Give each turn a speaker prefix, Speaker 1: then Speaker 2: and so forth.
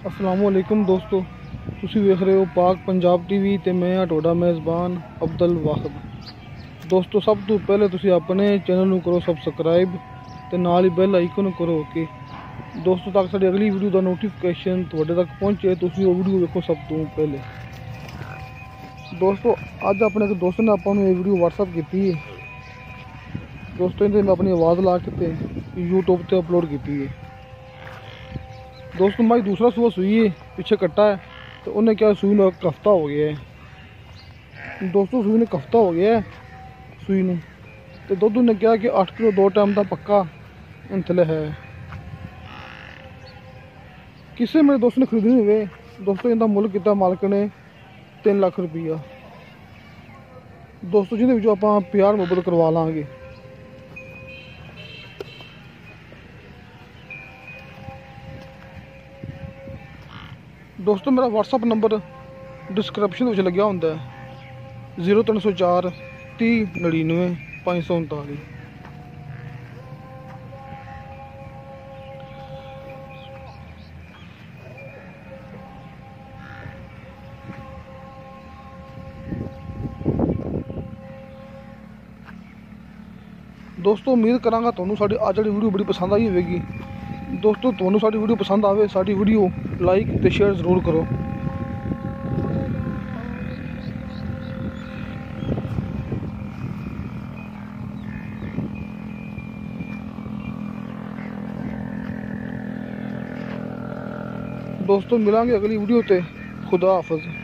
Speaker 1: असलामुअलैकुम दोस्तों, ਤੁਸੀਂ ਵੇਖ ਰਹੇ ਹੋ ਪਾਕ ਪੰਜਾਬ ਟੀਵੀ ਤੇ ਮੈਂ ਹਾਂ ਤੁਹਾਡਾ ਮੇਜ਼ਬਾਨ ਅਬਦੁਲ ਵਾਹਿਦ। ਦੋਸਤੋ, ਸਭ ਤੋਂ ਪਹਿਲੇ ਤੁਸੀਂ ਆਪਣੇ ਚੈਨਲ ਨੂੰ ਕਰੋ ਸਬਸਕ੍ਰਾਈਬ ਤੇ ਨਾਲ ਹੀ ਬੈਲ ਆਈਕਨ ਕਰੋ ਕਿ ਦੋਸਤੋ ਤੱਕ ਸਾਡੀ ਅਗਲੀ ਵੀਡੀਓ ਦਾ ਨੋਟੀਫਿਕੇਸ਼ਨ ਤੁਹਾਡੇ ਤੱਕ ਪਹੁੰਚੇ। ਤੁਸੀਂ ਉਹ ਵੀਡੀਓ ਵੇਖੋ ਸਭ ਤੋਂ ਪਹਿਲੇ। ਦੋਸਤੋ, ਅੱਜ ਆਪਣੇ ਇੱਕ ਦੋਸਤ ਨੇ ਆਪਾਂ ਨੂੰ ਇਹ ਵੀਡੀਓ WhatsApp ਕੀਤੀ ਹੈ। ਦੋਸਤੋ, ਇਹਦੇ ਮੈਂ ਆਪਣੀ ਆਵਾਜ਼ ਲਾ ਕੇ ਤੇ YouTube ਤੇ ਅਪਲੋਡ ਕੀਤੀ है। दोस्तों, भाई दूसरा सुबह सूई है, पीछे कट्टा है तो उन्हें क्या सूई ने एक हफ्ता हो गया है। दोस्तों, सूई ने एक हफ्ता हो गया है सूई ने तो दुध ने क्या कि 8 किलो 2 टाइम का पक्का इंतले है। किसी मेरे दोस्त ने खरीदनी हुए दोस्तों, इनका मुल किया मालिक ने 3 लाख रुपया। दोस्तों, जिन्हें आप प्यार मुहब्बत करवा लाँगे। दोस्तों, मेरा WhatsApp नंबर डिस्क्रिप्शन में लग्या होंदा है 0304 30 99 539। दोस्तों, उम्मीद करांगा तुहानू साडी अज वाली वीडियो बड़ी पसंद आई होगी। दोस्तों, तुहानू साडी वीडियो पसंद आवे साडी वीडियो लाइक ते शेयर जरूर करो। दोस्तों, मिलांगे अगली वीडियो ते। खुदा हाफिज़।